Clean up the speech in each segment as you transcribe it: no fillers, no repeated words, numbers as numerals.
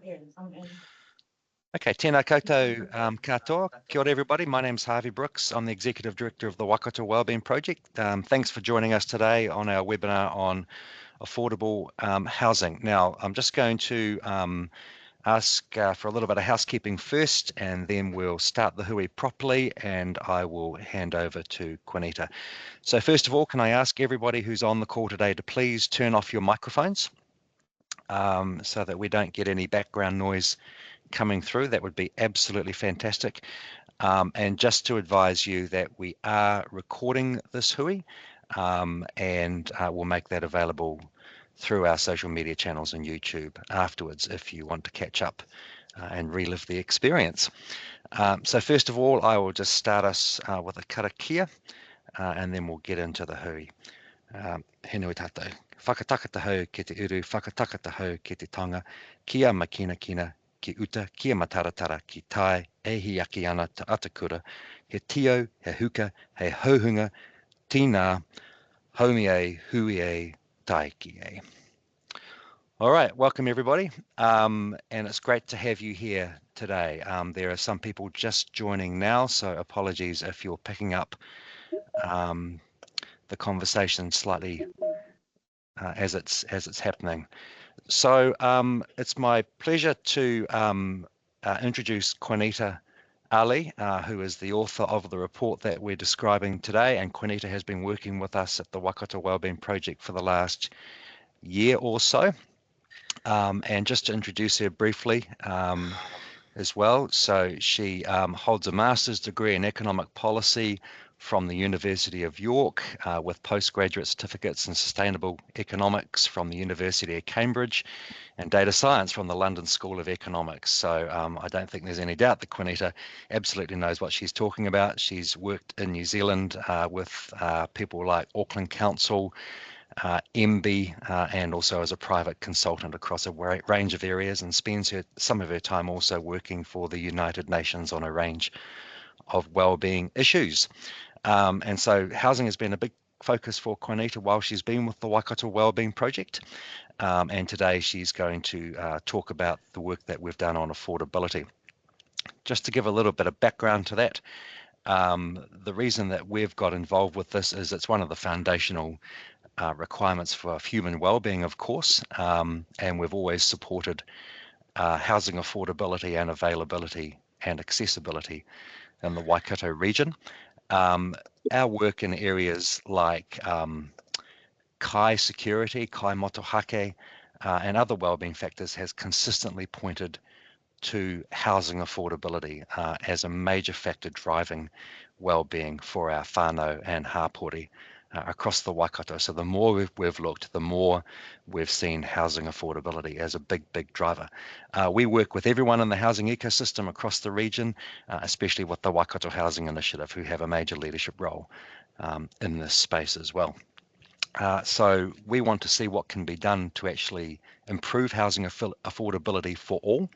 Okay, tēnā koutou katoa. Kia ora everybody, my name's Harvey Brooks. I'm the Executive Director of the Waikato Wellbeing Project. Thanks for joining us today on our webinar on affordable housing. Now, I'm just going to ask for a little bit of housekeeping first, and then we'll start the hui properly, and I will hand over to Juanita. So first of all, can I ask everybody who's on the call today to please turn off your microphones so that we don't get any background noise coming through? That would be absolutely fantastic. And just to advise you that we are recording this hui, and we'll make that available through our social media channels and YouTube afterwards if you want to catch up and relive the experience. So first of all, I will just start us with a karakia, and then we'll get into the hui. He nui tātou. Whakatakata hau ke te uru, whakatakata hau ke te tanga, kia makina kina, ki uta, kia mataratara, ki tai, e hi aki ana te atakura, he tio, he huka, he hauhunga, tīnā, haumi e, hui e, taiki e. All right, welcome everybody, and it's great to have you here today. There are some people just joining now, so apologies if you're picking up the conversation slightly as it's happening. So it's my pleasure to introduce Juanita Ali, who is the author of the report that we're describing today, and Juanita has been working with us at the Waikato Wellbeing Project for the last year or so. And just to introduce her briefly as well, so she holds a master's degree in economic policy from the University of York with postgraduate certificates in sustainable economics from the University of Cambridge and data science from the London School of Economics. So I don't think there's any doubt that Juanita absolutely knows what she's talking about. She's worked in New Zealand with people like Auckland Council, MB, and also as a private consultant across a range of areas, and spends some of her time also working for the United Nations on a range of wellbeing issues. And so housing has been a big focus for Juanita while she's been with the Waikato Wellbeing Project. And today she's going to talk about the work that we've done on affordability. Just to give a little bit of background to that, the reason that we've got involved with this is it's one of the foundational requirements for human well-being, of course, and we've always supported housing affordability and availability and accessibility in the Waikato region. Our work in areas like kai security, kai motohake, and other wellbeing factors has consistently pointed to housing affordability as a major factor driving well-being for our whānau and hapori across the Waikato. So the more we've looked, the more we've seen housing affordability as a big driver. We work with everyone in the housing ecosystem across the region, especially with the Waikato Housing Initiative, who have a major leadership role in this space as well. So we want to see what can be done to actually improve housing affordability for all.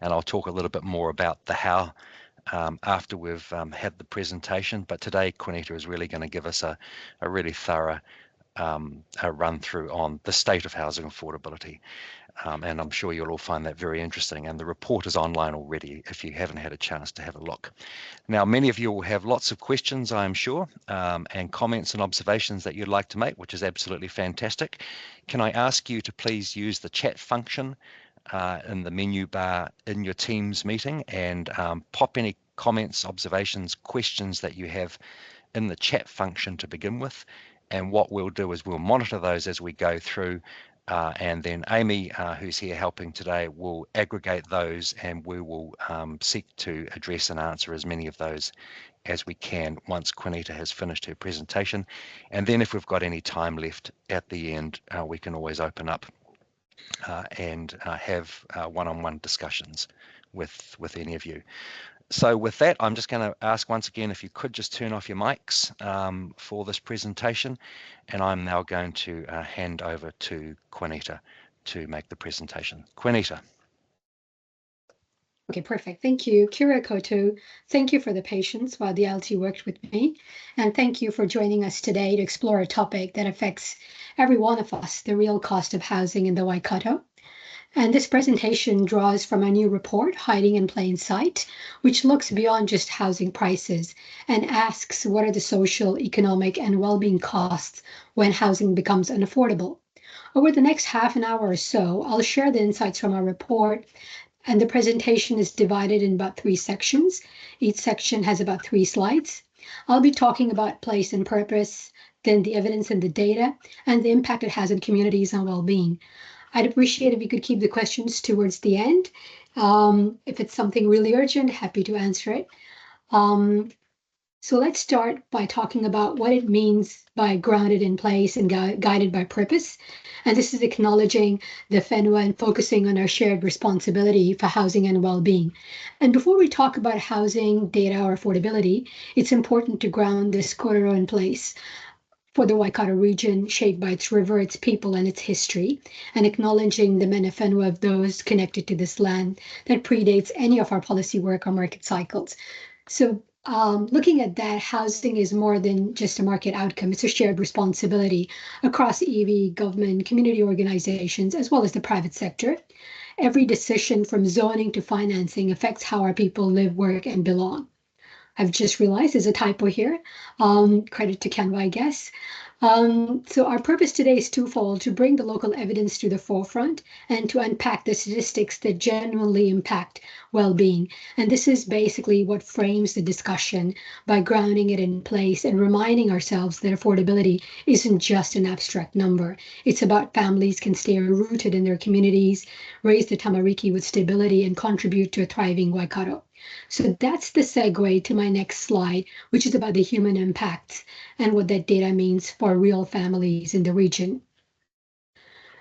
And I'll talk a little bit more about the how after we've had the presentation. But today, Juanita is really going to give us a really thorough run through on the state of housing affordability. And I'm sure you'll all find that very interesting. And the report is online already if you haven't had a chance to have a look. Now, many of you will have lots of questions, I am sure, and comments and observations that you'd like to make, which is absolutely fantastic. Can I ask you to please use the chat function in the menu bar in your Teams meeting and pop any comments, observations, questions that you have in the chat function to begin with. And what we'll do is we'll monitor those as we go through, and then Amy, who's here helping today, will aggregate those, and we will seek to address and answer as many of those as we can once Juanita has finished her presentation. And then if we've got any time left at the end, we can always open up and have one-on-one discussions with any of you. So with that, I'm just going to ask once again if you could just turn off your mics for this presentation, and I'm now going to hand over to Juanita to make the presentation. Juanita. Okay, perfect. Thank you. Kia ora koutou. Thank you for the patience while the LT worked with me, and thank you for joining us today to explore a topic that affects every one of us, the real cost of housing in the Waikato. And this presentation draws from a new report, Hiding in Plain Sight, which looks beyond just housing prices and asks what are the social, economic, and well-being costs when housing becomes unaffordable. Over the next half an hour or so, I'll share the insights from our report, and the presentation is divided in about 3 sections. Each section has about 3 slides. I'll be talking about place and purpose, then the evidence and the data, and the impact it has on communities and well-being. I'd appreciate if you could keep the questions towards the end. If it's something really urgent, happy to answer it. So let's start by talking about what it means by grounded in place and guided by purpose. And this is acknowledging the whenua and focusing on our shared responsibility for housing and well-being. And before we talk about housing, data, or affordability, it's important to ground this korero in place for the Waikato region, shaped by its river, its people, and its history, and acknowledging the mena whenua of those connected to this land that predates any of our policy work or market cycles. So looking at that, housing is more than just a market outcome. It's a shared responsibility across EV, government, community organizations, as well as the private sector. Every decision from zoning to financing affects how our people live, work, and belong. I've just realized there's a typo here. Credit to Canva, I guess. So our purpose today is twofold: to bring the local evidence to the forefront and to unpack the statistics that genuinely impact well-being. And this is basically what frames the discussion by grounding it in place and reminding ourselves that affordability isn't just an abstract number. It's about families can stay rooted in their communities, raise the tamariki with stability, and contribute to a thriving Waikato. So that's the segue to my next slide, which is about the human impacts and what that data means for real families in the region.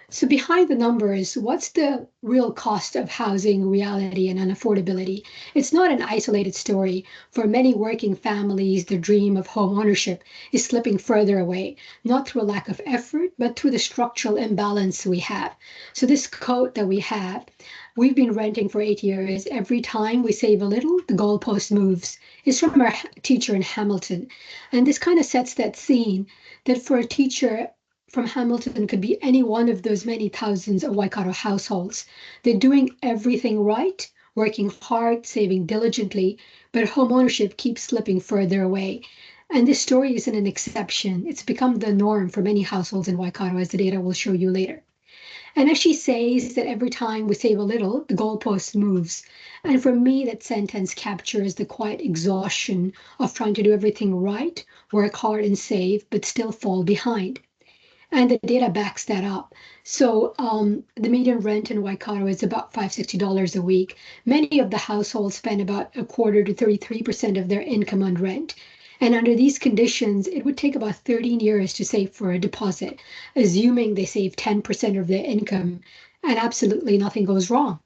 So behind the numbers, what's the real cost of housing, reality, and unaffordability? It's not an isolated story. For many working families, the dream of home ownership is slipping further away, not through a lack of effort, but through the structural imbalance we have. So this quote that we have, we've been renting for 8 years. Every time we save a little, the goalpost moves. It's from our teacher in Hamilton. And this kind of sets that scene that for a teacher from Hamilton could be any one of those many thousands of Waikato households. They're doing everything right, working hard, saving diligently, but homeownership keeps slipping further away. And this story isn't an exception. It's become the norm for many households in Waikato, as the data will show you later. And as she says that every time we save a little, the goalpost moves. And for me, that sentence captures the quiet exhaustion of trying to do everything right, work hard and save, but still fall behind. And the data backs that up. So the median rent in Waikato is about $560 a week. Many of the households spend about a quarter to 33% of their income on rent. And under these conditions, it would take about 13 years to save for a deposit, assuming they save 10% of their income and absolutely nothing goes wrong.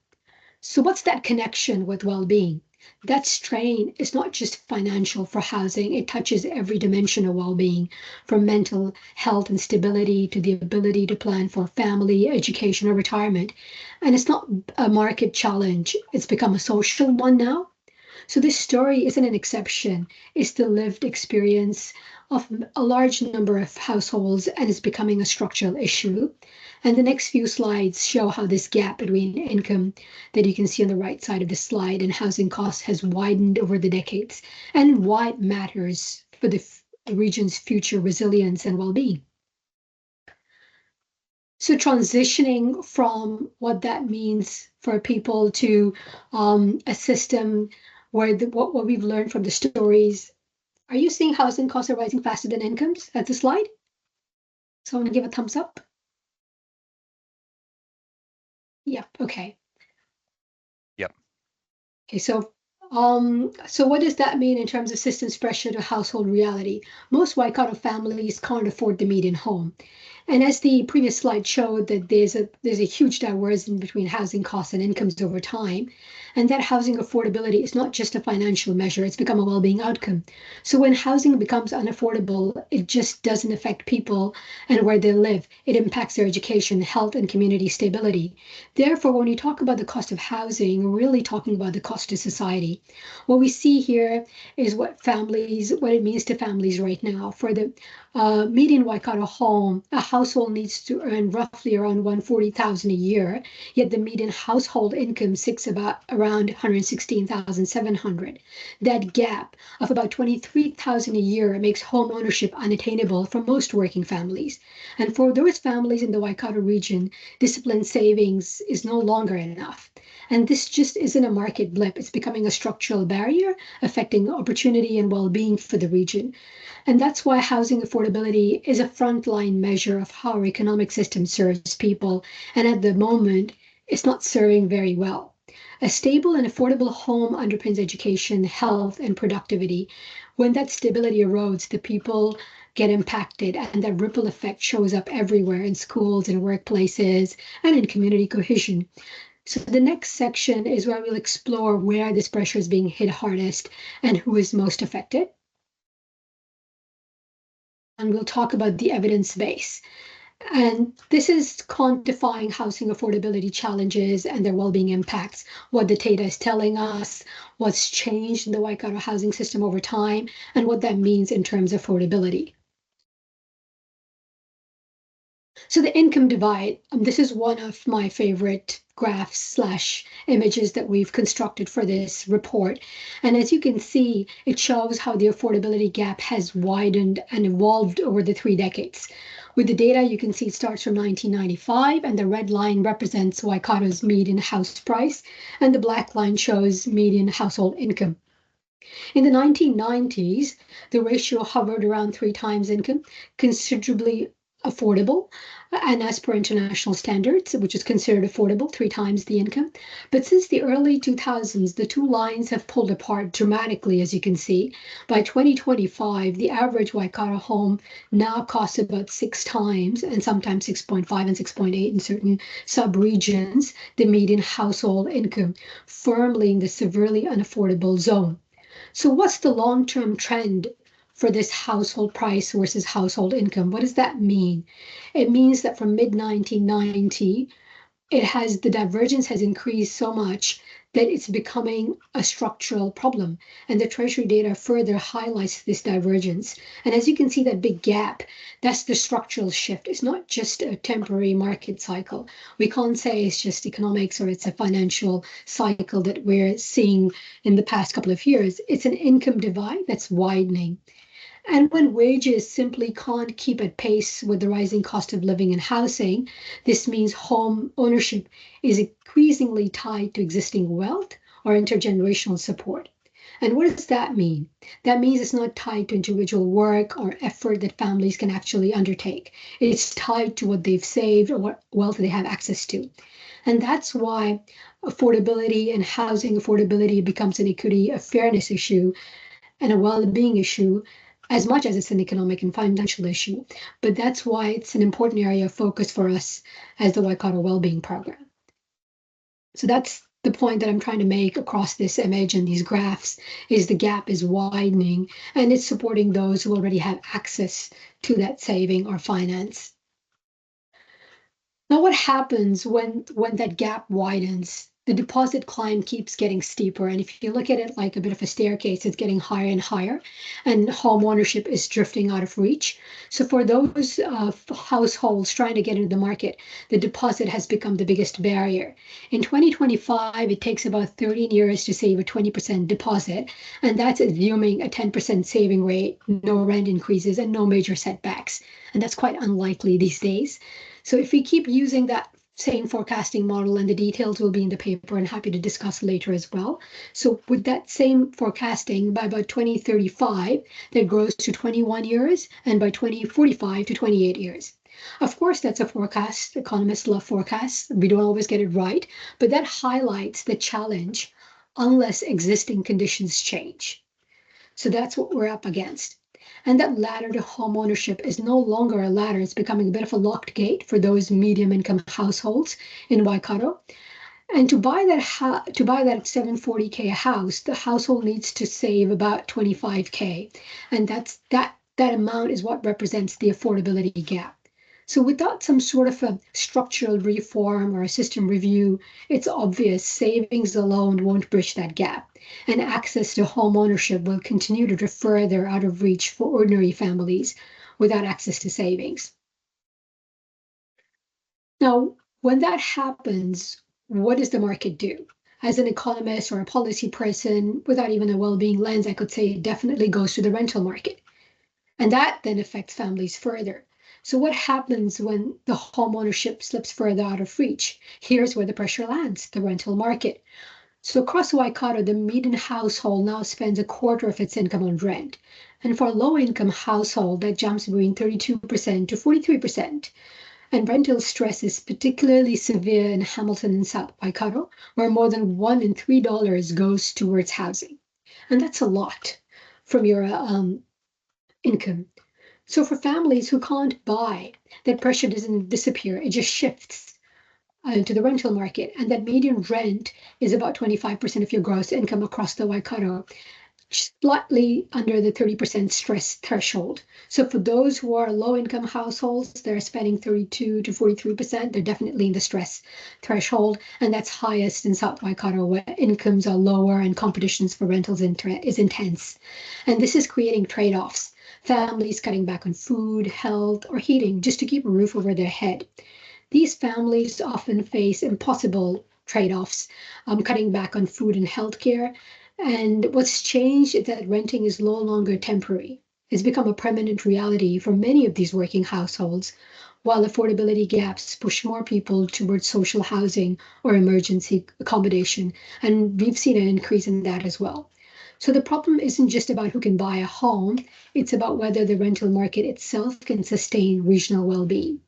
So what's that connection with well-being? That strain is not just financial for housing, it touches every dimension of well-being, from mental health and stability to the ability to plan for family, education, or retirement. And it's not a market challenge, it's become a social one now. So this story isn't an exception, it's the lived experience of a large number of households and is becoming a structural issue. And the next few slides show how this gap between income that you can see on the right side of the slide and housing costs has widened over the decades and why it matters for the region's future resilience and well-being. So transitioning from what that means for people to a system where what we've learned from the stories. Are you seeing housing costs are rising faster than incomes? That's the slide. Someone give a thumbs up. Yeah, okay. Yep. Okay, so what does that mean in terms of systems pressure to household reality? Most Waikato families can't afford the median home. And as the previous slide showed, that there's a huge divergence between housing costs and incomes over time. And that housing affordability is not just a financial measure, it's become a well-being outcome. So when housing becomes unaffordable, it just doesn't affect people and where they live. It impacts their education, health, and community stability. Therefore, when you talk about the cost of housing, we're really talking about the cost to society. What we see here is what it means to families right now. For the median Waikato home, a household needs to earn roughly around $140,000 a year, yet the median household income sits about around $116,700. That gap of about $23,000 a year makes home ownership unattainable for most working families. And for those families in the Waikato region, disciplined savings is no longer enough. And this just isn't a market blip. It's becoming a structural barrier affecting opportunity and well-being for the region. And that's why housing affordability is a frontline measure of how our economic system serves people. And at the moment, it's not serving very well. A stable and affordable home underpins education, health, and productivity. When that stability erodes, the people get impacted, and that ripple effect shows up everywhere in schools, in workplaces, and in community cohesion. So the next section is where we'll explore where this pressure is being hit hardest and who is most affected. And we'll talk about the evidence base. And this is quantifying housing affordability challenges and their well-being impacts, what the data is telling us, what's changed in the Waikato housing system over time, and what that means in terms of affordability. So the income divide, this is one of my favorite graphs/images that we've constructed for this report. And as you can see, it shows how the affordability gap has widened and evolved over the 3 decades. With the data, you can see it starts from 1995, and the red line represents Waikato's median house price, and the black line shows median household income. In the 1990s, the ratio hovered around 3 times income, considerably affordable, and as per international standards, which is considered affordable, 3 times the income. But since the early 2000s, the two lines have pulled apart dramatically, as you can see. By 2025, the average Waikato home now costs about 6 times, and sometimes 6.5 and 6.8 in certain sub-regions, the median household income, firmly in the severely unaffordable zone. So what's the long-term trend for this household price versus household income? What does that mean? It means that from mid-1990, the divergence has increased so much that it's becoming a structural problem. And the Treasury data further highlights this divergence. And as you can see, that big gap, that's the structural shift. It's not just a temporary market cycle. We can't say it's just economics or it's a financial cycle that we're seeing in the past couple of years. It's an income divide that's widening. And when wages simply can't keep at pace with the rising cost of living and housing, this means home ownership is increasingly tied to existing wealth or intergenerational support. And what does that mean? That means it's not tied to individual work or effort that families can actually undertake. It's tied to what they've saved or what wealth they have access to. And that's why affordability and housing affordability becomes an equity, a fairness issue, and a well-being issue, as much as it's an economic and financial issue. But that's why it's an important area of focus for us as the Waikato Wellbeing Program. So that's the point that I'm trying to make across this image and these graphs, is the gap is widening, and it's supporting those who already have access to that saving or finance. Now, what happens when that gap widens? The deposit climb keeps getting steeper. And if you look at it like a bit of a staircase, it's getting higher and higher, and home ownership is drifting out of reach. So for those households trying to get into the market, the deposit has become the biggest barrier. In 2025, it takes about 13 years to save a 20% deposit, and that's assuming a 10% saving rate, no rent increases, and no major setbacks. And that's quite unlikely these days. So if we keep using that same forecasting model, and the details will be in the paper and happy to discuss later as well. So with that same forecasting, by about 2035, that grows to 21 years, and by 2045 to 28 years. Of course, that's a forecast. Economists love forecasts. We don't always get it right, but that highlights the challenge unless existing conditions change. So that's what we're up against. And that ladder to home ownership is no longer a ladder. It's becoming a bit of a locked gate for those medium income households in Waikato. And to buy that 740K house, the household needs to save about 25K. And that amount is what represents the affordability gap. So without some sort of a structural reform or a system review, it's obvious savings alone won't bridge that gap. And access to home ownership will continue to drift further out of reach for ordinary families without access to savings. Now, when that happens, what does the market do? As an economist or a policy person, without even a well-being lens, I could say it definitely goes to the rental market. And that then affects families further. So what happens when the home ownership slips further out of reach? Here's where the pressure lands, the rental market. So across Waikato, the median household now spends a quarter of its income on rent. And for a low-income household, that jumps between 32% to 43%. And rental stress is particularly severe in Hamilton and South Waikato, where more than $1 in $3 goes towards housing. And that's a lot from your income. So for families who can't buy, that pressure doesn't disappear, it just shifts to the rental market. And that median rent is about 25% of your gross income across the Waikato, slightly under the 30% stress threshold. So for those who are low income households, they're spending 32 to 43%. They're definitely in the stress threshold. And that's highest in South Waikato, where incomes are lower and competitions for rentals is intense. And this is creating trade-offs. Families cutting back on food, health, or heating just to keep a roof over their head. These families often face impossible trade-offs, cutting back on food and healthcare. And what's changed is that renting is no longer temporary. It's become a permanent reality for many of these working households, while affordability gaps push more people towards social housing or emergency accommodation. And we've seen an increase in that as well. So the problem isn't just about who can buy a home, it's about whether the rental market itself can sustain regional well-being.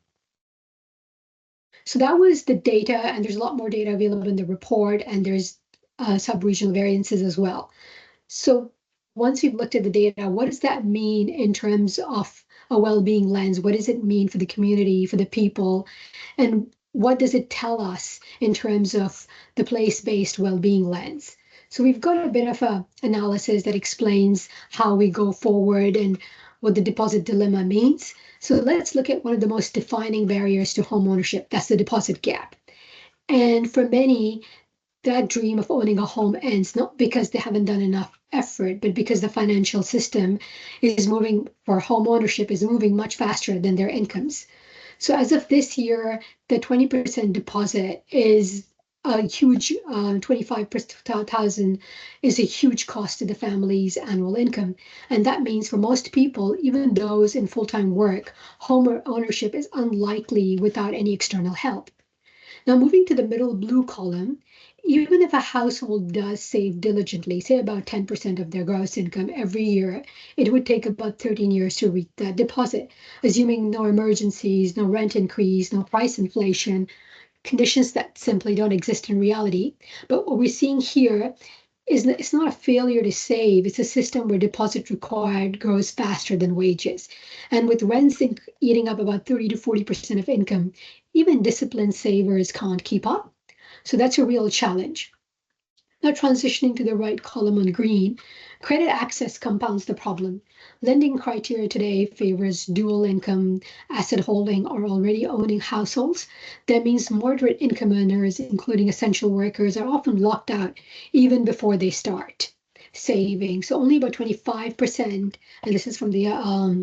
So that was the data, and there's a lot more data available in the report, and there's sub-regional variances as well. So once we've looked at the data, what does that mean in terms of a well-being lens? What does it mean for the community, for the people? And what does it tell us in terms of the place-based well-being lens? So we've got a bit of a analysis that explains how we go forward and what the deposit dilemma means. So let's look at one of the most defining barriers to home ownership. That's the deposit gap. And for many, that dream of owning a home ends not because they haven't done enough effort, but because the financial system is moving for home ownership is moving much faster than their incomes. So as of this year, the 20% deposit is a huge 25,000 is a huge cost to the family's annual income. And that means for most people, even those in full-time work, home ownership is unlikely without any external help. Now, moving to the middle blue column, even if a household does save diligently, say about 10% of their gross income every year, it would take about 13 years to reach that deposit, assuming no emergencies, no rent increase, no price inflation, conditions that simply don't exist in reality. But what we're seeing here is that it's not a failure to save. It's a system where deposit required grows faster than wages. And with rents eating up about 30 to 40% of income, even disciplined savers can't keep up. So that's a real challenge. Now, transitioning to the right column on green, credit access compounds the problem. Lending criteria today favors dual income, asset holding, or already owning households. That means moderate income earners, including essential workers, are often locked out even before they start saving. So only about 25%, and this is from the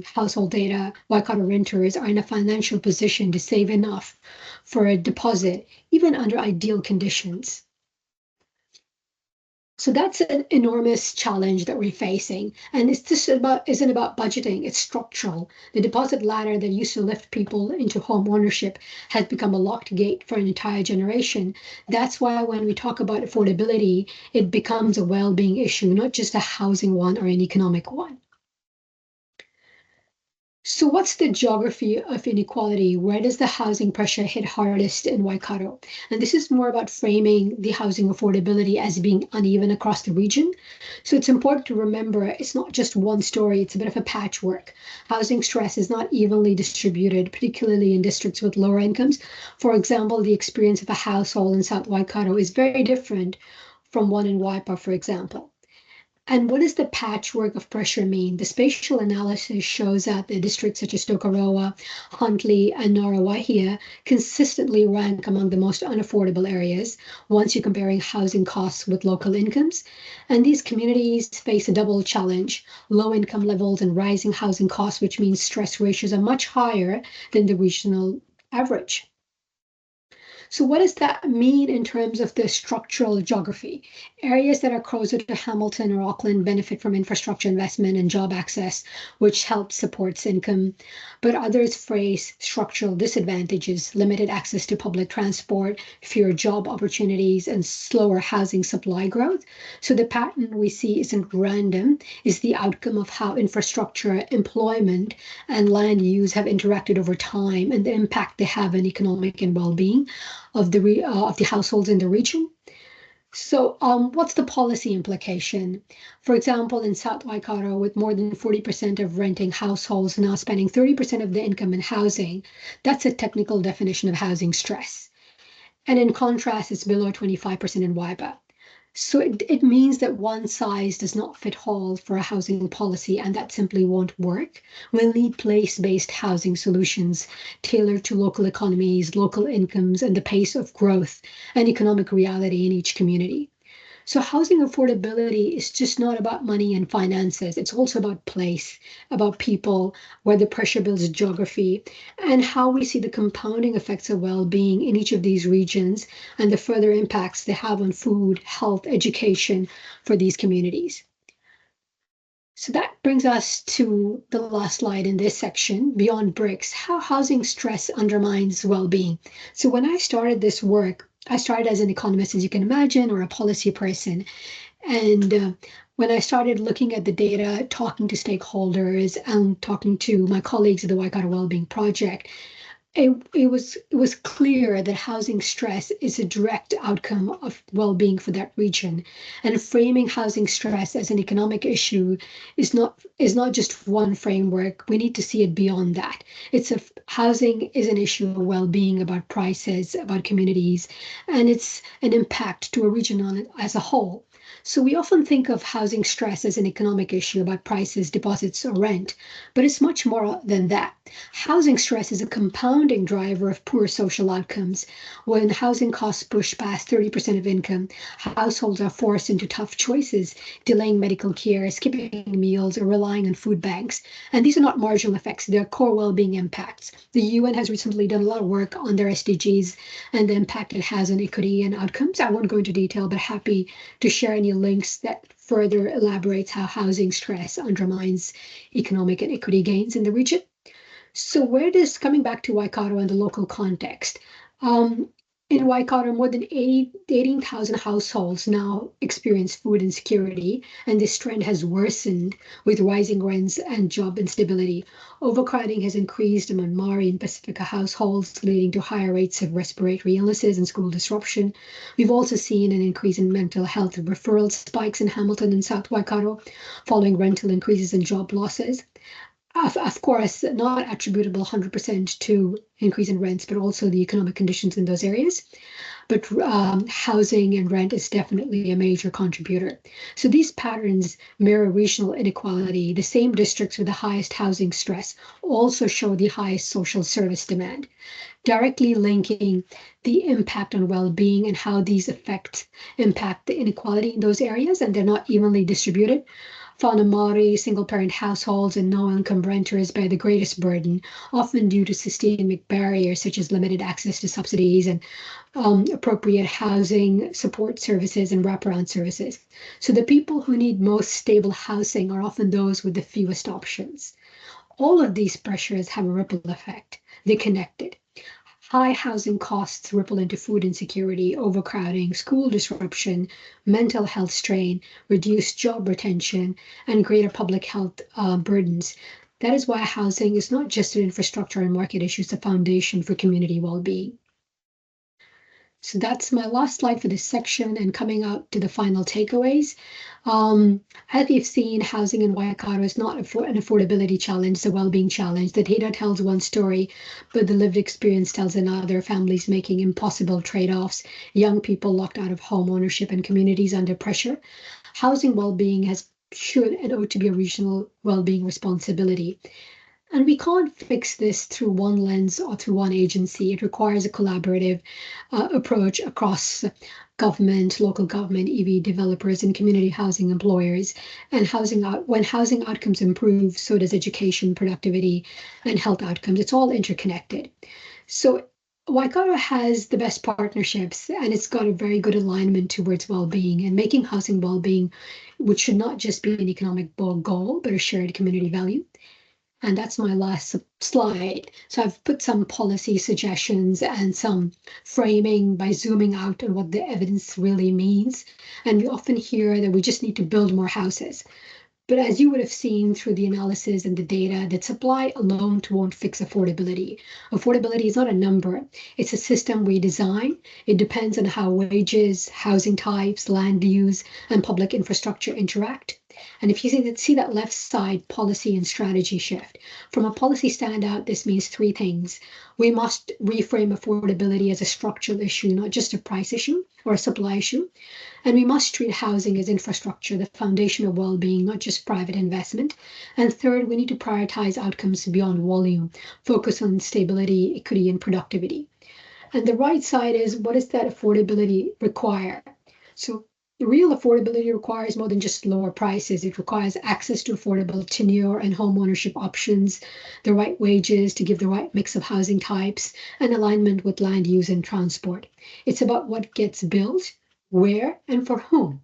household data, Waikato renters are in a financial position to save enough for a deposit, even under ideal conditions. So that's an enormous challenge that we're facing. And it's just isn't about budgeting, it's structural. The deposit ladder that used to lift people into home ownership has become a locked gate for an entire generation. That's why when we talk about affordability, it becomes a well-being issue, not just a housing one or an economic one. So what's the geography of inequality? Where does the housing pressure hit hardest in Waikato? And this is more about framing the housing affordability as being uneven across the region. So it's important to remember it's not just one story, it's a bit of a patchwork. Housing stress is not evenly distributed, particularly in districts with lower incomes. For example, the experience of a household in South Waikato is very different from one in Waipa, for example. And what does the patchwork of pressure mean? The spatial analysis shows that the districts such as Tokoroa, Huntly, and Norawahia consistently rank among the most unaffordable areas once you're comparing housing costs with local incomes. And these communities face a double challenge, low income levels and rising housing costs, which means stress ratios are much higher than the regional average. So what does that mean in terms of the structural geography? Areas that are closer to Hamilton or Auckland benefit from infrastructure investment and job access, which helps supports income. But others face structural disadvantages, limited access to public transport, fewer job opportunities, and slower housing supply growth. So the pattern we see isn't random, it's the outcome of how infrastructure, employment, and land use have interacted over time and the impact they have on economic and well-being of the households in the region. So, what's the policy implication? For example, in South Waikato, with more than 40% of renting households now spending 30% of the income in housing, that's a technical definition of housing stress. And in contrast, it's below 25% in Waiba. So it means that one size does not fit all for a housing policy, and that simply won't work. We'll need place-based housing solutions tailored to local economies, local incomes, and the pace of growth and economic reality in each community. So housing affordability is just not about money and finances. It's also about place, about people, where the pressure builds geography, and how we see the compounding effects of well-being in each of these regions and the further impacts they have on food, health, education for these communities. So that brings us to the last slide in this section, Beyond Bricks, how housing stress undermines well-being. So when I started this work, I started as an economist, as you can imagine, or a policy person. And when I started looking at the data, talking to stakeholders, and talking to my colleagues at the Waikato Wellbeing Project, it was clear that housing stress is a direct outcome of well-being for that region, and framing housing stress as an economic issue is not just one framework. We need to see it beyond that. Housing is an issue of well-being, about prices, about communities, and it's an impact to a region on it as a whole. So we often think of housing stress as an economic issue about prices, deposits, or rent, but it's much more than that. Housing stress is a compounding driver of poor social outcomes. When housing costs push past 30% of income, households are forced into tough choices, delaying medical care, skipping meals, or relying on food banks. And these are not marginal effects, they're core well-being impacts. The UN has recently done a lot of work on their SDGs and the impact it has on equity and outcomes. I won't go into detail, but happy to share any links that further elaborates how housing stress undermines economic and equity gains in the region. So where does, coming back to Waikato and the local context, in Waikato, more than 18,000 households now experience food insecurity, and this trend has worsened with rising rents and job instability. Overcrowding has increased among Maori and Pacifica households, leading to higher rates of respiratory illnesses and school disruption. We've also seen an increase in mental health referral spikes in Hamilton and South Waikato, following rental increases and job losses. Of course, not attributable 100% to increase in rents, but also the economic conditions in those areas. But housing and rent is definitely a major contributor. So these patterns mirror regional inequality. The same districts with the highest housing stress also show the highest social service demand, directly linking the impact on well-being and how these effects impact the inequality in those areas, and they're not evenly distributed. Whānau Māori, single-parent households, and no-income renters bear the greatest burden, often due to systemic barriers such as limited access to subsidies and appropriate housing support services and wraparound services. So the people who need most stable housing are often those with the fewest options. All of these pressures have a ripple effect. They're connected. High housing costs ripple into food insecurity, overcrowding, school disruption, mental health strain, reduced job retention, and greater public health burdens. That is why housing is not just an infrastructure and market issue, it's a foundation for community well-being. So that's my last slide for this section, and coming out to the final takeaways. As we've seen, housing in Waikato is not an affordability challenge, it's a well-being challenge. The data tells one story, but the lived experience tells another. Families making impossible trade-offs, young people locked out of home ownership, and communities under pressure. Housing well-being should and ought to be a regional well-being responsibility. And we can't fix this through one lens or through one agency. It requires a collaborative approach across government, local government, EV developers, and community housing employers. And when housing outcomes improve, so does education, productivity, and health outcomes. It's all interconnected. So Waikato has the best partnerships and it's got a very good alignment towards well-being and making housing well-being, which should not just be an economic goal, but a shared community value. And that's my last slide. So I've put some policy suggestions and some framing by zooming out on what the evidence really means. And we often hear that we just need to build more houses. But as you would have seen through the analysis and the data, that supply alone won't fix affordability. Affordability is not a number, it's a system we design. It depends on how wages, housing types, land use, and public infrastructure interact. And if you see that left side policy and strategy shift, from a policy standout, this means three things. We must reframe affordability as a structural issue, not just a price issue or a supply issue. And we must treat housing as infrastructure, the foundation of well-being, not just private investment. And third, we need to prioritize outcomes beyond volume, focus on stability, equity, and productivity. And the right side is, what does that affordability require? So the real affordability requires more than just lower prices. It requires access to affordable tenure and home ownership options, the right wages to give the right mix of housing types, and alignment with land use and transport. It's about what gets built, where, and for whom.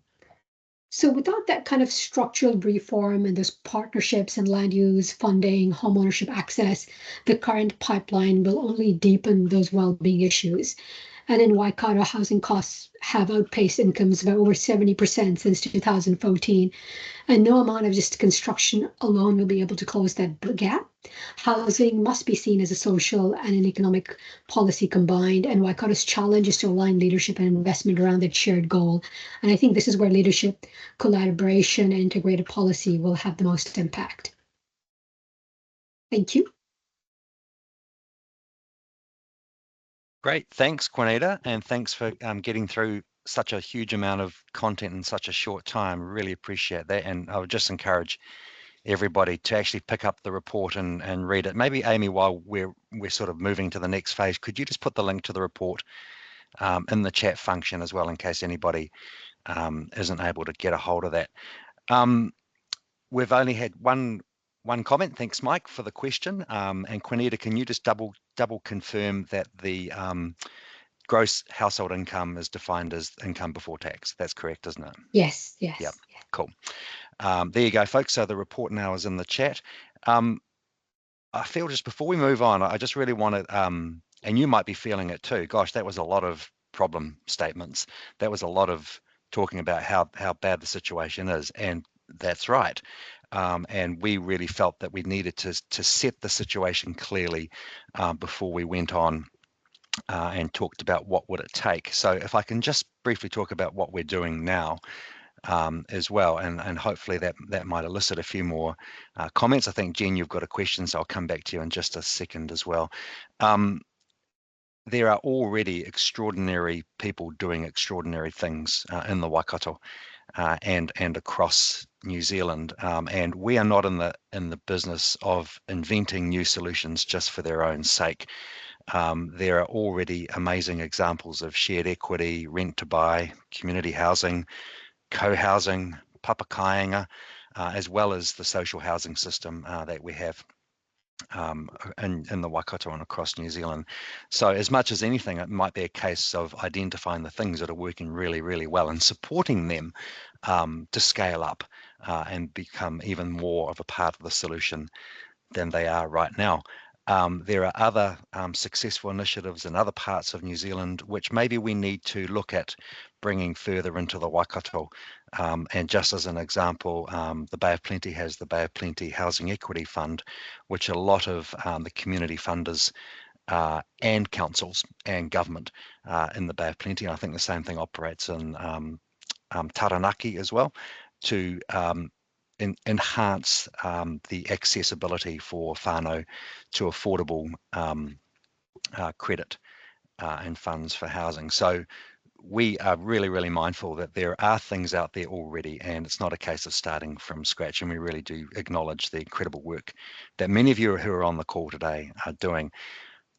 So without that kind of structural reform and those partnerships and land use, funding, homeownership access, the current pipeline will only deepen those well-being issues. And in Waikato, housing costs have outpaced incomes by over 70% since 2014. And no amount of just construction alone will be able to close that gap. Housing must be seen as a social and an economic policy combined. And Waikato's challenge is to align leadership and investment around that shared goal. And I think this is where leadership, collaboration, and integrated policy will have the most impact. Thank you. Great, thanks, Juanita, and thanks for getting through such a huge amount of content in such a short time. Really appreciate that, and I would just encourage everybody to actually pick up the report and read it. Maybe Amy, while we're sort of moving to the next phase, could you just put the link to the report in the chat function as well, in case anybody isn't able to get a hold of that. We've only had one comment. Thanks, Mike, for the question. And Juanita, can you just double confirm that the gross household income is defined as income before tax? That's correct, isn't it? Yes. Yep. Cool. There you go, folks. So the report now is in the chat. I feel just before we move on, I just really want to, and you might be feeling it too. Gosh, that was a lot of problem statements. That was a lot of talking about how bad the situation is, and that's right. And we really felt that we needed to set the situation clearly before we went on and talked about what would it take. So if I can just briefly talk about what we're doing now as well, and hopefully that might elicit a few more comments. I think, Jen, you've got a question, so I'll come back to you in just a second as well. There are already extraordinary people doing extraordinary things in the Waikato and across New Zealand, and we are not in the business of inventing new solutions just for their own sake. There are already amazing examples of shared equity, rent to buy, community housing, co-housing, papakainga, as well as the social housing system that we have in the Waikato and across New Zealand. So as much as anything, it might be a case of identifying the things that are working really, really well and supporting them to scale up and become even more of a part of the solution than they are right now. There are other successful initiatives in other parts of New Zealand which maybe we need to look at bringing further into the Waikato. And just as an example, the Bay of Plenty has the Bay of Plenty Housing Equity Fund, which a lot of the community funders and councils and government in the Bay of Plenty, and I think the same thing operates in Taranaki as well, to enhance the accessibility for whānau to affordable credit and funds for housing. So we are really, really mindful that there are things out there already, and it's not a case of starting from scratch. And we really do acknowledge the incredible work that many of you who are on the call today are doing.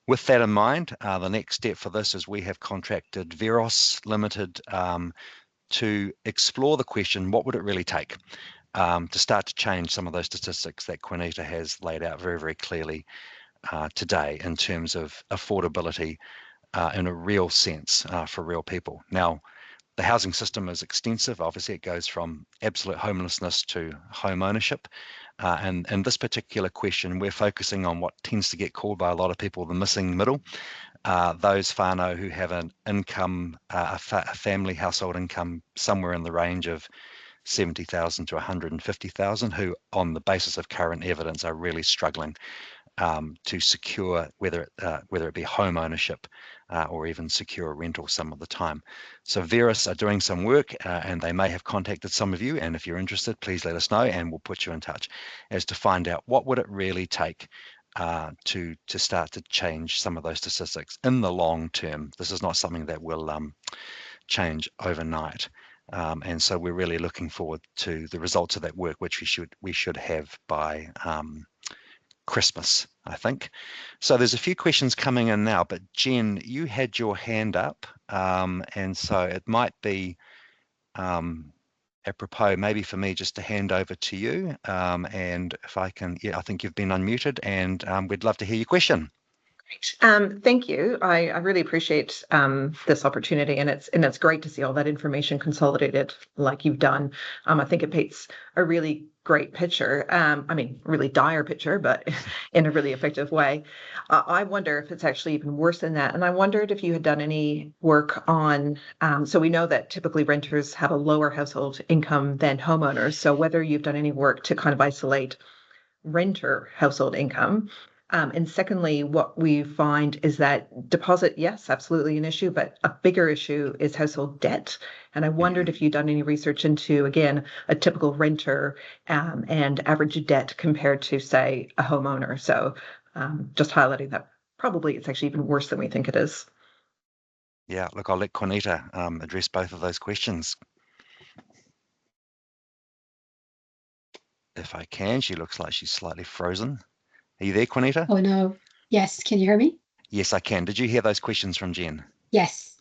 With that in mind, the next step for this is we have contracted Veros Limited to explore the question, what would it really take to start to change some of those statistics that Juanita has laid out very, very clearly today in terms of affordability in a real sense for real people. Now, the housing system is extensive. Obviously, it goes from absolute homelessness to home ownership. And in this particular question, we're focusing on what tends to get called by a lot of people the missing middle. Those whānau who have an income, a family household income somewhere in the range of 70,000 to 150,000, who on the basis of current evidence are really struggling to secure whether it be home ownership or even secure a rental some of the time. So Verus are doing some work and they may have contacted some of you, and if you're interested, please let us know and we'll put you in touch as to find out what would it really take to start to change some of those statistics in the long term. This is not something that will change overnight. And so we're really looking forward to the results of that work, which we should have by Christmas, I think. So there's a few questions coming in now, but Jen, you had your hand up, and so it might be apropos maybe for me just to hand over to you, and if I can, I think you've been unmuted, and we'd love to hear your question. Thank you. I really appreciate this opportunity, and it's great to see all that information consolidated like you've done. I think it paints a really great picture. I mean, really dire picture, but in a really effective way. I wonder if it's actually even worse than that. And I wondered if you had done any work on, so we know that typically renters have a lower household income than homeowners. So whether you've done any work to kind of isolate renter household income. And secondly, what we find is that deposit, yes, absolutely an issue, but a bigger issue is household debt. And I wondered if you'd done any research into, again, a typical renter and average debt compared to, say, a homeowner. So just highlighting that probably it's actually even worse than we think it is. Yeah, look, I'll let Juanita address both of those questions. If I can, she looks like she's slightly frozen. Are you there, Juanita? Oh no. Yes, can you hear me? Yes, I can. Did you hear those questions from Jen? Yes.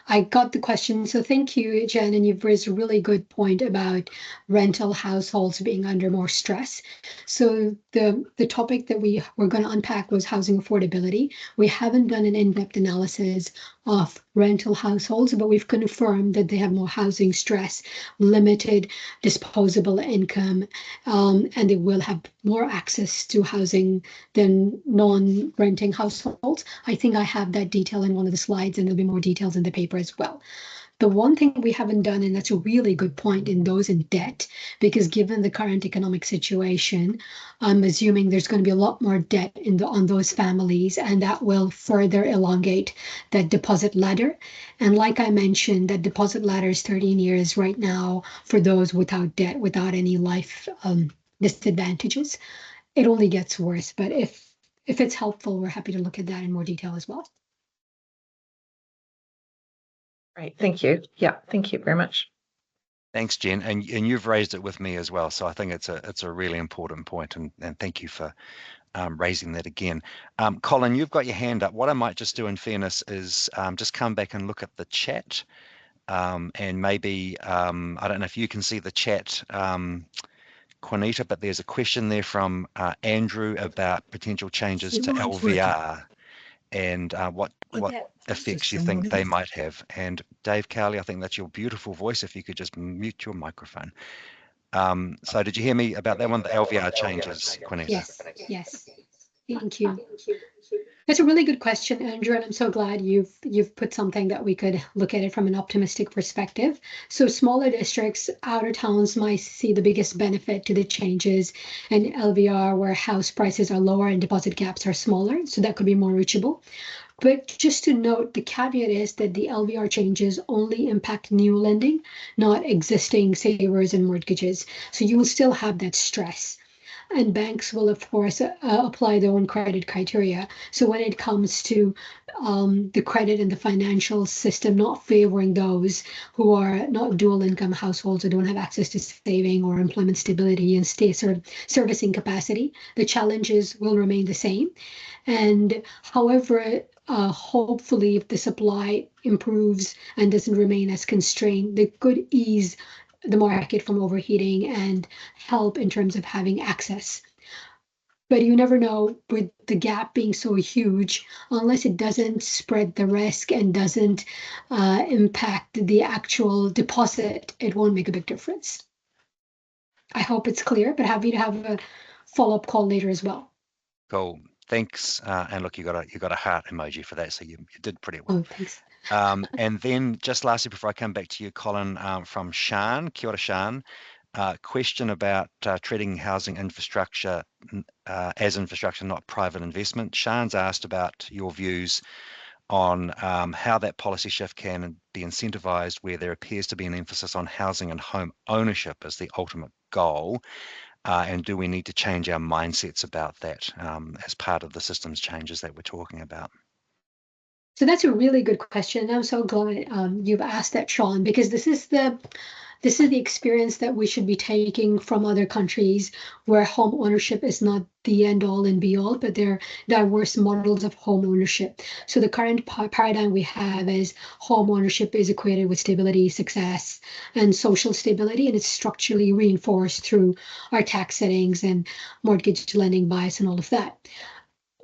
I got the question. So thank you, Jen, and you've raised a really good point about rental households being under more stress. So the topic that we were going to unpack was housing affordability. We haven't done an in-depth analysis of rental households, but we've confirmed that they have more housing stress, limited disposable income, and they will have more access to housing than non-renting households. I think I have that detail in one of the slides, and there'll be more details in the paper as well. The one thing we haven't done, and that's a really good point, in those in debt, because given the current economic situation, I'm assuming there's going to be a lot more debt on those families, and that will further elongate that deposit ladder. And like I mentioned, that deposit ladder is 13 years right now for those without debt, without any life disadvantages. It only gets worse, but if it's helpful, we're happy to look at that in more detail as well. Right. Thank you. Yeah. Thank you very much. Thanks, Jen. And you've raised it with me as well. So I think it's a really important point, and thank you for raising that again. Colin, you've got your hand up. What I might just do in fairness is just come back and look at the chat. And maybe, I don't know if you can see the chat, Juanita, but there's a question there from Andrew about potential changes to LVR and what effects you think they might have. And Dave Cowley, I think that's your beautiful voice. If you could just mute your microphone. So did you hear me about that one, the LVR changes, Juanita? Yes. Thank you. That's a really good question, Andrew, and I'm so glad you've put something that we could look at it from an optimistic perspective. So smaller districts, outer towns might see the biggest benefit to the changes, and LVR where house prices are lower and deposit gaps are smaller, so that could be more reachable. But just to note, the caveat is that the LVR changes only impact new lending, not existing savers and mortgages. So you will still have that stress. And banks will, of course, apply their own credit criteria. So when it comes to the credit and the financial system not favoring those who are not dual income households or don't have access to saving or employment stability and servicing capacity, the challenges will remain the same. And however, hopefully, if the supply improves and doesn't remain as constrained, they could ease the market from overheating and help in terms of having access. But you never know with the gap being so huge, unless it doesn't spread the risk and doesn't impact the actual deposit, it won't make a big difference. I hope it's clear, but happy to have a follow-up call later as well. Cool. Thanks. And look, you got a heart emoji for that, so you did pretty well. Oh, thanks. And then just lastly, before I come back to you, Colin, from Sian, kia ora, Sian, question about treating housing infrastructure as infrastructure, not private investment. Sian's asked about your views on how that policy shift can be incentivized where there appears to be an emphasis on housing and home ownership as the ultimate goal. And do we need to change our mindsets about that as part of the systems changes that we're talking about? So that's a really good question. I'm so glad you've asked that, Sean, because this is the experience that we should be taking from other countries where home ownership is not the end all and be all, but there are diverse models of home ownership. So the current paradigm we have is home ownership is equated with stability, success, and social stability, and it's structurally reinforced through our tax settings and mortgage lending bias and all of that.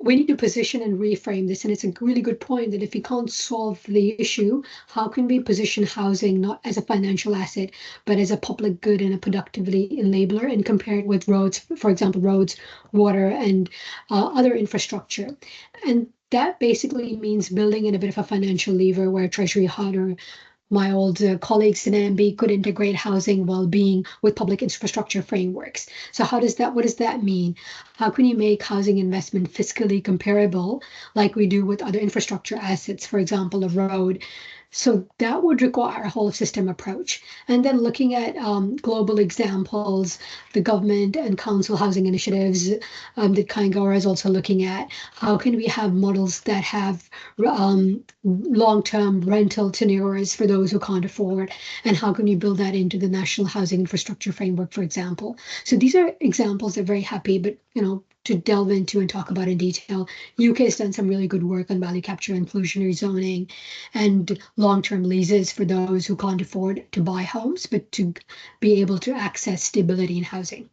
We need to position and reframe this. And it's a really good point that if we can't solve the issue, how can we position housing not as a financial asset, but as a public good and a productively enabler, and compare it with roads, for example, roads, water, and other infrastructure. And that basically means building in a bit of a financial lever where Treasury HUD or my old colleagues in MB could integrate housing well-being with public infrastructure frameworks. So what does that mean? How can you make housing investment fiscally comparable like we do with other infrastructure assets, for example, a road? So that would require a whole system approach. And then looking at global examples, the government and council housing initiatives that Kaingora is also looking at, how can we have models that have long-term rental tenures for those who can't afford, and how can you build that into the National Housing Infrastructure Framework, for example? So these are examples that are very happy, but to delve into and talk about in detail, UK has done some really good work on value capture, inclusionary zoning, and long-term leases for those who can't afford to buy homes, but to be able to access stability in housing.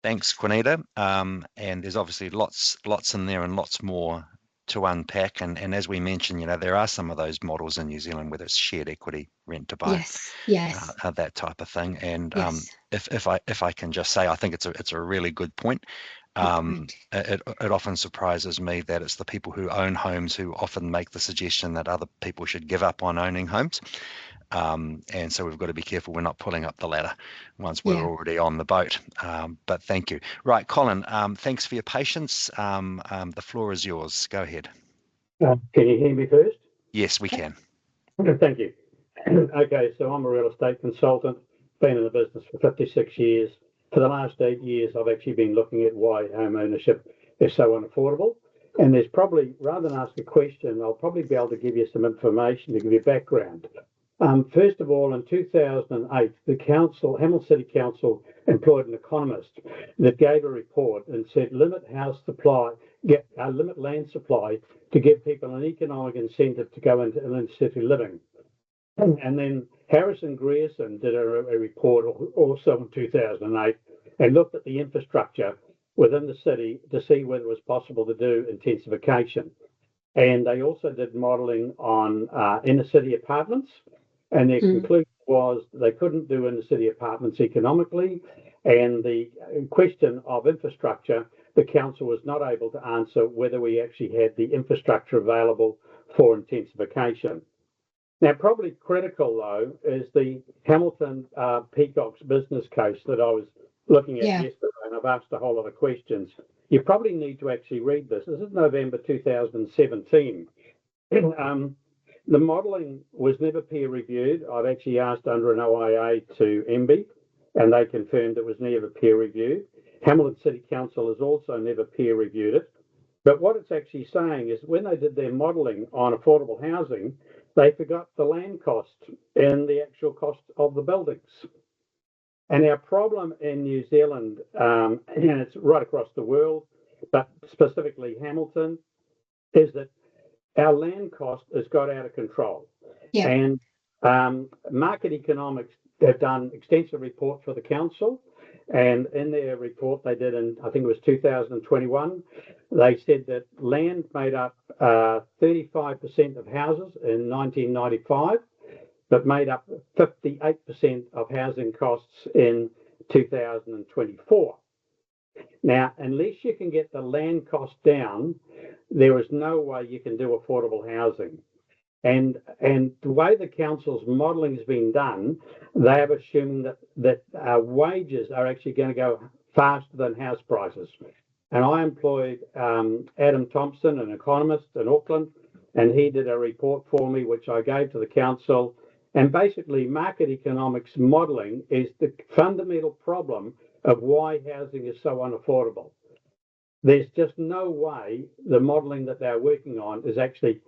Thanks, Juanita. And there's obviously lots in there and lots more to unpack. And as we mentioned, there are some of those models in New Zealand, whether it's shared equity, rent to buy, yes, that type of thing. And yes. if I can just say, I think it's a really good point. It often surprises me that it's the people who own homes who often make the suggestion that other people should give up on owning homes. And so we've got to be careful we're not pulling up the ladder once we're already on the boat. But thank you. Right, Colin, thanks for your patience. The floor is yours. Go ahead. Can you hear me first? Yes, we can. Thank you. Okay, so I'm a real estate consultant, been in the business for 56 years. For the last 8 years, I've actually been looking at why home ownership is so unaffordable. And there's probably, rather than ask a question, I'll probably be able to give you some information to give you background. First of all, in 2008, the Hamilton City Council employed an economist that gave a report and said limit limit land supply to give people an economic incentive to go into inner city living. And then Harrison Grierson did a report also in 2008 and looked at the infrastructure within the city to see whether it was possible to do intensification. And they also did modelling on inner city apartments. And their conclusion was they couldn't do inner city apartments economically. And the question of infrastructure, the council was not able to answer whether we actually had the infrastructure available for intensification. Now, probably critical, though, is the Hamilton Peacock's business case that I was looking at yesterday, and I've asked a whole lot of questions. You probably need to actually read this. This is November 2017. The modelling was never peer reviewed. I've actually asked under an OIA to MB, and they confirmed it was never peer reviewed. Hamilton City Council has also never peer reviewed it. But what it's actually saying is when they did their modelling on affordable housing, they forgot the land cost and the actual cost of the buildings. And our problem in New Zealand, and it's right across the world, but specifically Hamilton, is that our land cost has got out of control. And Market Economics have done extensive reports for the council, and in their report they did in, I think it was 2021, they said that land made up 35% of houses in 1995, but made up 58% of housing costs in 2024. Now, unless you can get the land cost down, there is no way you can do affordable housing. And the way the council's modelling has been done, they are assuming that wages are actually going to go faster than house prices. And I employed Adam Thompson, an economist in Auckland, and he did a report for me, which I gave to the council. And basically, market economics modelling is the fundamental problem of why housing is so unaffordable. There's just no way the modelling that they're working on is actually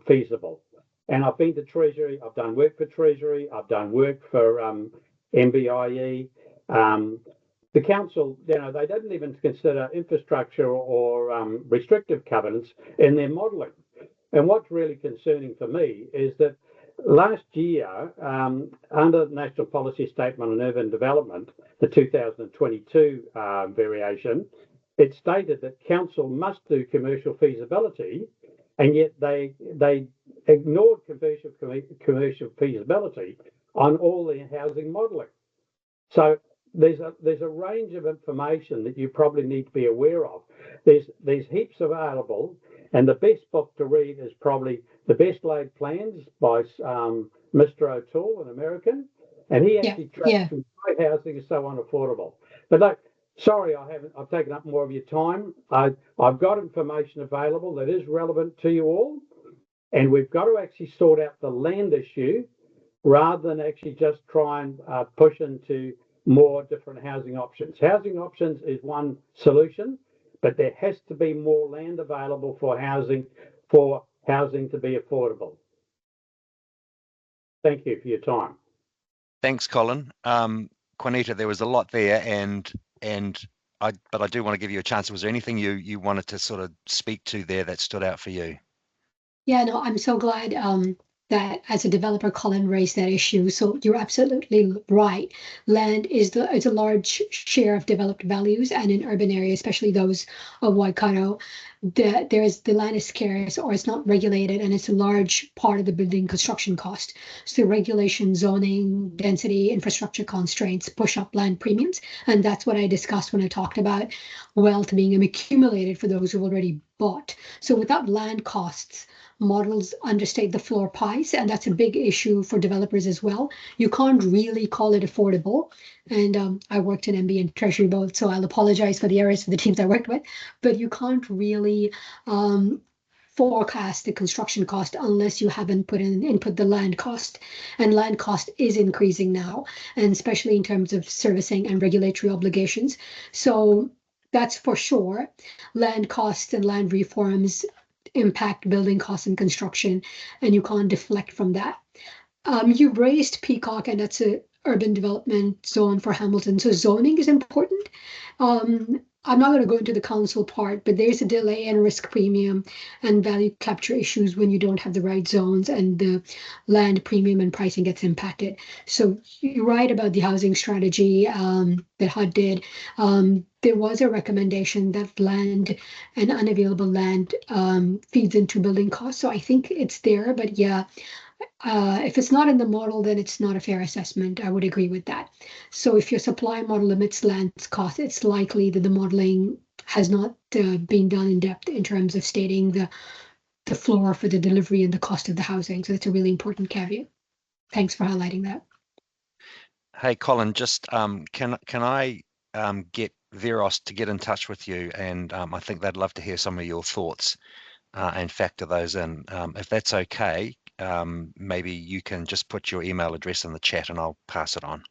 feasible. And I've been to Treasury, I've done work for Treasury, I've done work for MBIE. The council, they didn't even consider infrastructure or restrictive covenants in their modelling. And what's really concerning for me is that last year, under the National Policy Statement on Urban Development, the 2022 variation, it stated that council must do commercial feasibility, and yet they ignored commercial feasibility on all the housing modelling. So there's a range of information that you probably need to be aware of. There's heaps available, and the best book to read is probably The Best Laid Plans by Mr. O'Toole, an American, and he actually tracks why housing is so unaffordable. But look, sorry, I've taken up more of your time. I've got information available that is relevant to you all, and we've got to actually sort out the land issue rather than actually just try and push into more different housing options. Housing options is one solution, but there has to be more land available for housing to be affordable. Thank you for your time. Thanks, Colin. Juanita, there was a lot there, but I do want to give you a chance. Was there anything you wanted to sort of speak to there that stood out for you? Yeah, no, I'm so glad that as a developer, Colin raised that issue. So you're absolutely right. Land is a large share of developed values, and in urban areas, especially those of Waikato, the land is scarce or it's not regulated, and it's a large part of the building construction cost. So regulation, zoning, density, infrastructure constraints push up land premiums, and that's what I discussed when I talked about wealth being accumulated for those who already bought. So without land costs, models understate the floor price, and that's a big issue for developers as well. You can't really call it affordable. And I worked in MB and Treasury both, so I'll apologize for the errors for the teams I worked with, but you can't really forecast the construction cost unless you haven't input the land cost. And land cost is increasing now, and especially in terms of servicing and regulatory obligations. So that's for sure. Land costs and land reforms impact building costs and construction, and you can't deflect from that. You raised Peacock, and that's a urban development zone for Hamilton. So zoning is important. I'm not going to go into the council part, but there's a delay and risk premium and value capture issues when you don't have the right zones, and the land premium and pricing gets impacted. So you're right about the housing strategy that HUD did. There was a recommendation that land and unavailable land feeds into building costs. So I think it's there, but yeah, if it's not in the model, then it's not a fair assessment. I would agree with that. So if your supply model limits land's cost, it's likely that the modeling has not been done in depth in terms of stating the floor for the delivery and the cost of the housing. So that's a really important caveat. Thanks for highlighting that. Hey, Colin, just can I get Veros to get in touch with you? And I think they'd love to hear some of your thoughts and factor those in. If that's okay, maybe you can just put your email address in the chat and I'll pass it on,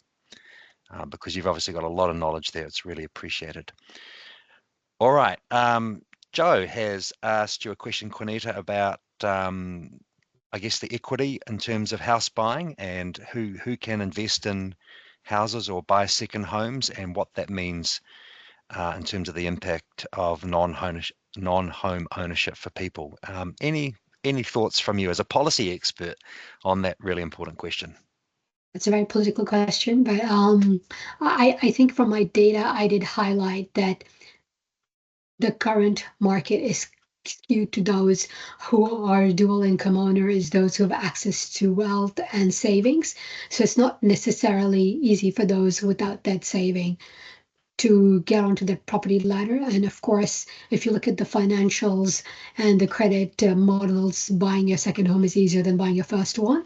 because you've obviously got a lot of knowledge there. It's really appreciated. All right. Joe has asked you a question, Juanita, about I guess the equity in terms of house buying and who can invest in houses or buy second homes, and what that means in terms of the impact of non-home ownership for people. Any any thoughts from you as a policy expert on that really important question? It's a very political question, but I think from my data, I did highlight that the current market is skewed to those who are dual income owners, those who have access to wealth and savings. So it's not necessarily easy for those without that saving to get onto the property ladder. And of course, if you look at the financials and the credit models, buying your second home is easier than buying your first one,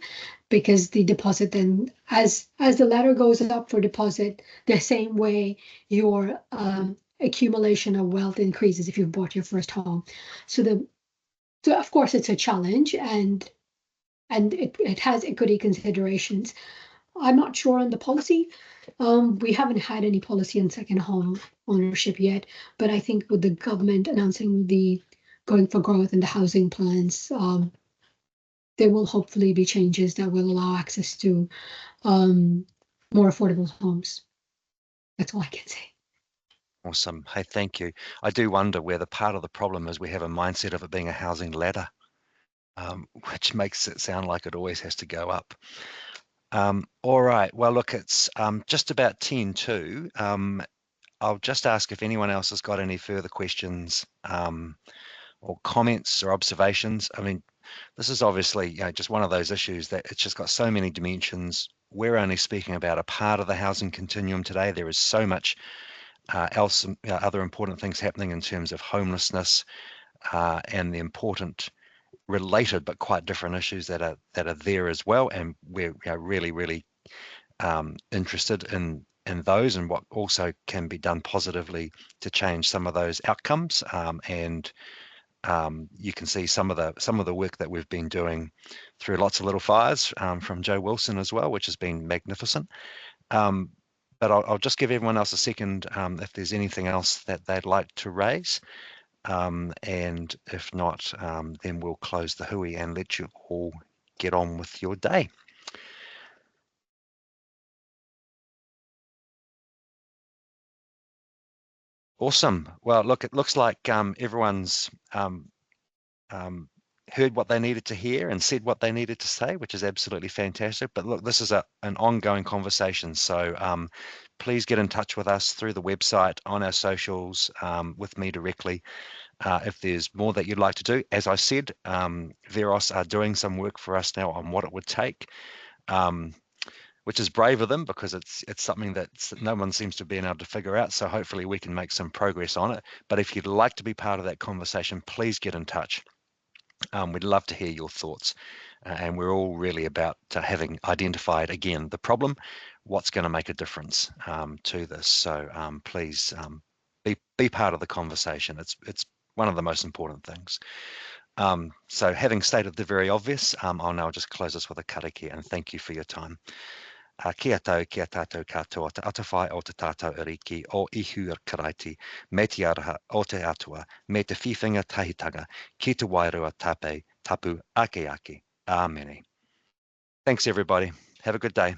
because the deposit then, as the ladder goes up for deposit, the same way your accumulation of wealth increases if you've bought your first home. So of course it's a challenge, and it has equity considerations. I'm not sure on the policy. We haven't had any policy on second home ownership yet, but I think with the government announcing the going for growth in the housing plans, there will hopefully be changes that will allow access to more affordable homes. That's all I can say. Awesome. Hey, thank you. I do wonder whether part of the problem is we have a mindset of it being a housing ladder, which makes it sound like it always has to go up. All right. Well, look, it's just about 10 to. I'll just ask if anyone else has got any further questions or comments or observations. I mean, this is obviously just one of those issues that it's just got so many dimensions. We're only speaking about a part of the housing continuum today. There is so much else, other important things happening in terms of homelessness and the important related but quite different issues that are there as well. And we're really interested in those and what also can be done positively to change some of those outcomes. And you can see some of the work that we've been doing through Lots of Little Fires from Joe Wilson as well, which has been magnificent. But I'll just give everyone else a second if there's anything else that they'd like to raise. And if not, then we'll close the hui and let you all get on with your day. Awesome. Well, look, it looks like everyone's heard what they needed to hear and said what they needed to say, which is absolutely fantastic. But look, this is an ongoing conversation. So please get in touch with us through the website, on our socials, with me directly. If there's more that you'd like to do, as I said, Veros are doing some work for us now on what it would take, which is brave of them because it's something that no one seems to be able to figure out. So hopefully we can make some progress on it. But if you'd like to be part of that conversation, please get in touch. We'd love to hear your thoughts. And we're all really about having identified, again, the problem, what's going to make a difference to this. So please be part of the conversation. It's one of the most important things. So having stated the very obvious, I'll now just close this with a karakia and thank you for your time. Kia tātou katoa te atawhai o te tātou ariki o ihu karaiti, me te araha o te atua, me te whiwhinga tahitanga, ki te wairua tapu ake ake. Āmene. Thanks everybody. Have a good day.